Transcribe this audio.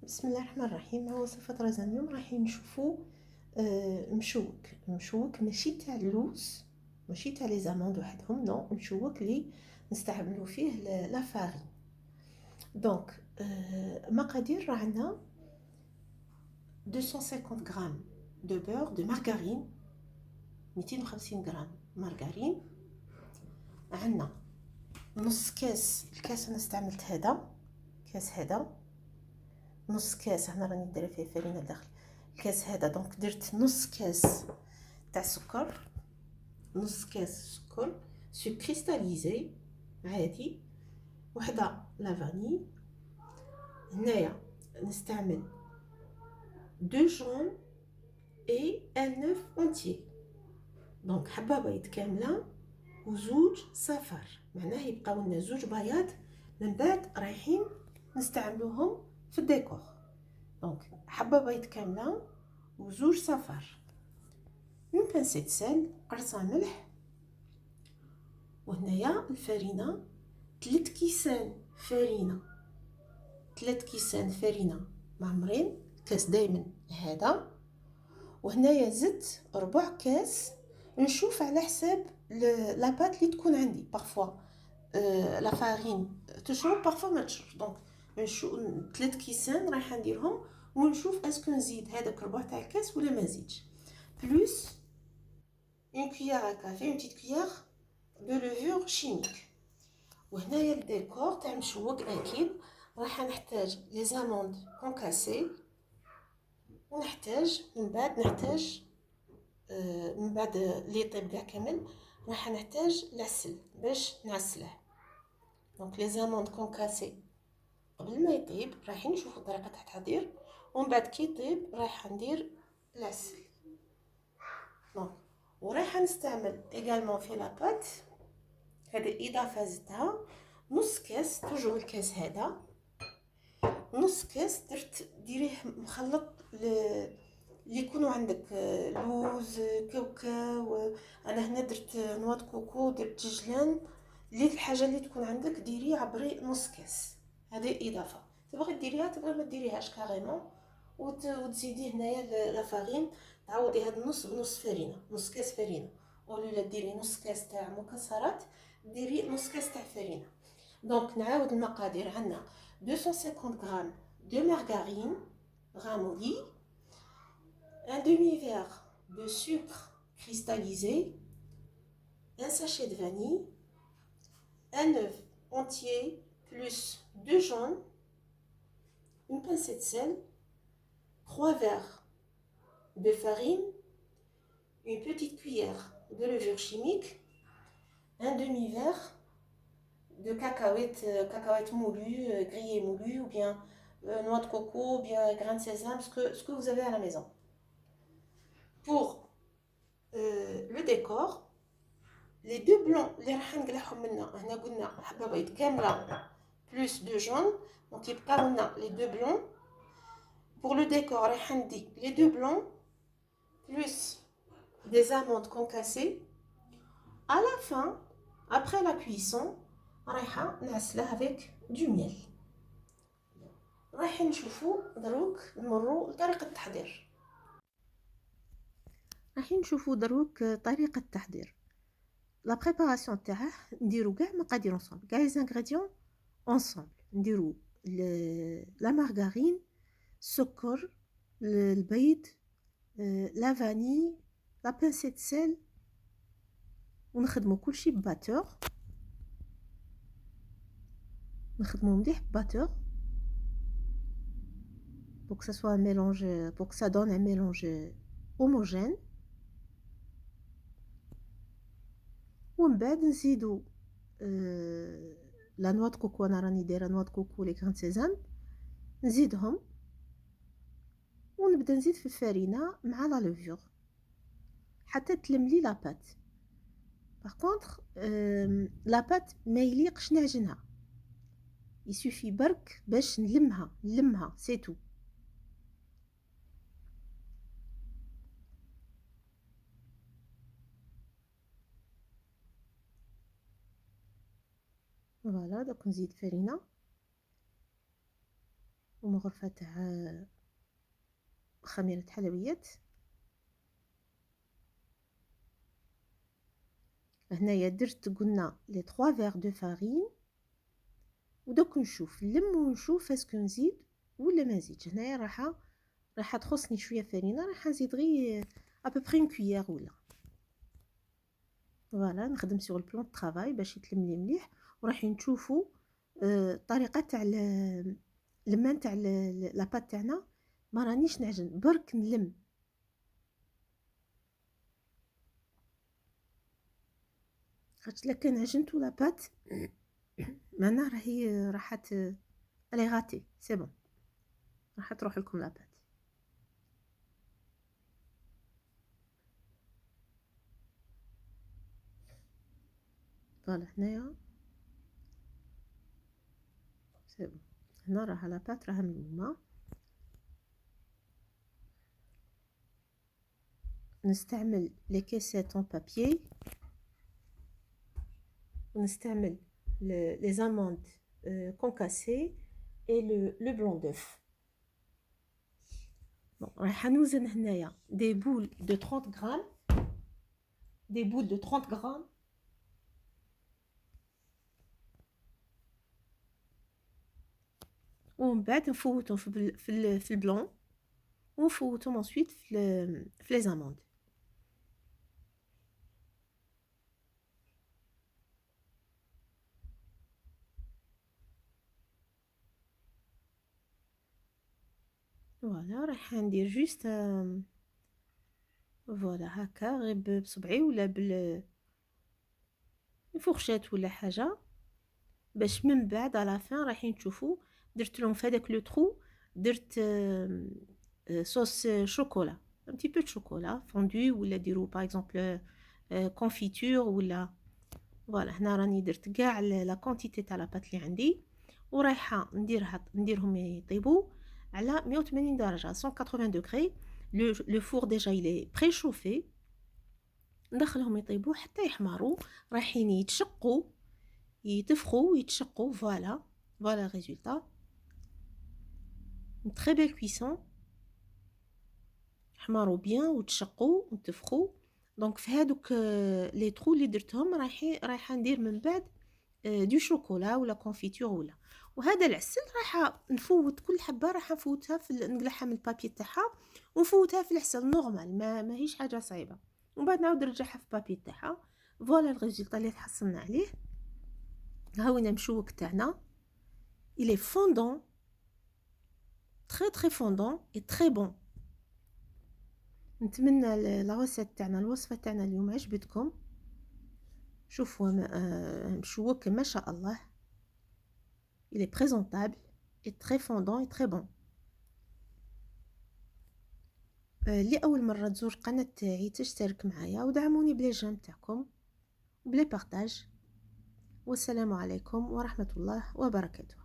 بسم الله الرحمن الرحيم. مع وصفة رزان اليوم راح نشوفوا مشوك ماشي تاع اللوز، ماشي تاع لي زاموند وحدهم، نو مشوك اللي نستعملوا فيه لا فارين. دونك مقادير راه عندنا 250 غرام دو بور دو مارغارين، 250 غرام مارغارين. عندنا نص كاس، الكاس انا استعملت هذا كاس، هذا نص كاس، هنا راني دايره فيه فرينه داخل الكاس هذا. دونك درت نص كاس تاع سكر، نص كاس سكر كريستاليزي عادي، وحده لا فاني. هنايا نستعمل دو جون اي ان نوف اونتيي، دونك حبه بيض كامله وزوج صفر، معناه يبقاو لنا زوج بياض من بعد رايحين نستعملوهم في الديكور. دونك حبه بيض كامله وزوج صفر، اون بانسيت سال، قرصه ملح. وهنايا الفرينه 3 كيسان فرينه، 3 كيسان فرينه معمرين، كاس دايما هذا. وهنايا زدت ربع كاس، نشوف على حساب لاباط اللي تكون عندي. بارفوا لا فارين تشرب، بارفوا ما تشرب. دونك نشوف 3 كيسان رايحه نديرهم، ونشوف اسكو نزيد هذاك ربع تاع الكاس ولا ما نزيدش. بلوس une cuillère à café, une petite cuillère de levure chimique. وهنايا الديكور تاع مشوق اكيد راح نحتاج لي زاموند كونكاسي، ونحتاج من بعد من بعد لي يطيب كاع كامل راح نحتاج العسل باش نعسله. دونك لي زاموند كونكاسي قبل ما يطيب رايحين نشوفوا طريقه التحضير، ومن بعد كي يطيب رايحه ندير العسل. دونك ورايحه نستعمل ايغالمون في لاباط هذه اضافه زدتها نص كاس، توجور الكاس هذا نص كاس درت، ديريه مخلط اللي يكونوا عندك لوز، كاوكاو. انا هنا درت نواه كوكو، درت ججلان، اللي الحاجه اللي تكون عندك ديري عبري نص كاس. هذه اضافه، تبغي ديريها تبغي ما ديريهاش كاريمون. وتزيدي هنايا لا فارين، تعوضي هاد النص بنص فرينه، نص كاس فرينه، ولا ديري نص كاس تاع مكسرات، ديري نص كاس تاع فرينه. دونك نعاود المقادير. عندنا 250 غرام de margarine ramollie, un demi-verre de sucre cristallisé, un sachet de vanille, un œuf entier plus 2 jaunes, une pincée de sel, 3 verres de farine, une petite cuillère de levure chimique, un demi-verre de cacahuètes moulues, grillées moulues, ou bien noix de coco, ou bien grains de sésame, ce que vous avez à la maison. Pour le décor, les deux blancs اللي راح نقلعهم منا، هنا قلنا حبه بيض كامله plus de jaune، donc يبقاو لنا les deux blancs. pour le décor راح ندي les deux blancs plus des amandes concassées. à la fin, après la cuisson رايحه نعسله avec du miel. راح نشوفوا دروك نمروا لطريقه التحضير. راح نشوفوا دروك طريقه التحضير. لا بريباراسيون تاعه نديرو كاع مقادير اونصومبل، كاع لي زانغريديون اونصومبل. نديرو لا مارغارين، السكر، البيض، لا فاني، لا بانسيت سيل، ونخدمو كلشي بباتور. نخدمو مليح بباتور pour que ça soit un mélange, pour que ça donne un mélange homogène. ومن بعد نزيدو لا نوا د كوكو، انا راني دايره نوا د كوكو لي كران سيزام، نزيدهم ونبدا نزيد في الفرينه مع لا لوفور حتى تلملي لاباط. باغ كونطخ لاباط ما يليقش نعجنها، يسوفي برك باش نلمها سي تو. فوالا دوك نزيد فرينه ومن غرفة تاع خميرة حلويات. هنايا درت قلنا لي 3 فيغ دو فارين، ودوك نشوف نلم ونشوف اسكو نزيد ولا ما نزيدش. هنايا راح تخصني شويه فرينه، راح نزيد غير ابوبري اون كويير ولا. فوالا نخدم سوغ البلان طرافاي باش يتلم لي مليح. وراح نشوفوا الطريقه تاع لمان تاع لاباط تاعنا. ما رانيش نعجن، برك نلم. خاطر الا كان عجنت لاباط معناها راح الي غاتي سي بون، راح تروح لكم لاباط. فوالا هنايا سي بون. هنا راها لاباط راها ملمومه. نستعمل لي كيسات اون بابيي، ونستعمل لي زاموند كونكاسي اي لو بلون دوف. بون راح نوزن هنايا دي بول دو 30 غرام، دي بول دو 30 غرام. ومن بعد نفوتهم في البلون، ونفوتهم انsuite في لي زاموند. فوالا راح ندير جوست فوالا هكا غير بصبعي ولا بالفرشات ولا حاجه، باش من بعد على فين رايحين تشوفوا درت لهم في هذاك لو ترو درت صوص شوكولا، un petit peu de chocolat fondu ولا ديروا باغ اكزومبل كونفيتور ولا. فوالا هنا راني درت كاع لا كونتيتي تاع لاباط اللي عندي، ورايحه نديرهم يطيبوا على 180 درجه 180 دوغري. لو فور ديجا يلي بري شوفي، ندخلهم يطيبوا حتى يحمروا، رايحين يتشقوا يتفخوا يتشقوا. فوالا ريزولتا تري بيل كويسون، حمروا بيان وتشقوا وتفخوا. دونك في هادوك لي ترو اللي درتهم رايحه ندير من بعد دو شوكولا ولا كونفيتور ولا. وهذا العسل رايحه نفوت كل حبه، رايحه نفوتها نقلعها من البابي تاعها ونفوتها في العسل نورمال، ما هيش حاجه صعيبه. ومن بعد نعاود نرجعها في البابي تاعها. فوالا الريزولتا اللي تحصلنا عليه. هاوينا مشوك تاعنا il est fondant, très fondant et très bon. نتمنى لا ريسيت تاعنا الوصفه تاعنا اليوم عجبتكم. شوفوا مشوك ما شاء الله، il est présentable et très fondant et très bon. اللي اول مره تزور القناه تاعي تشترك معايا ودعموني بلي جيم تاعكم وبلي بارطاج. والسلام عليكم ورحمه الله وبركاته.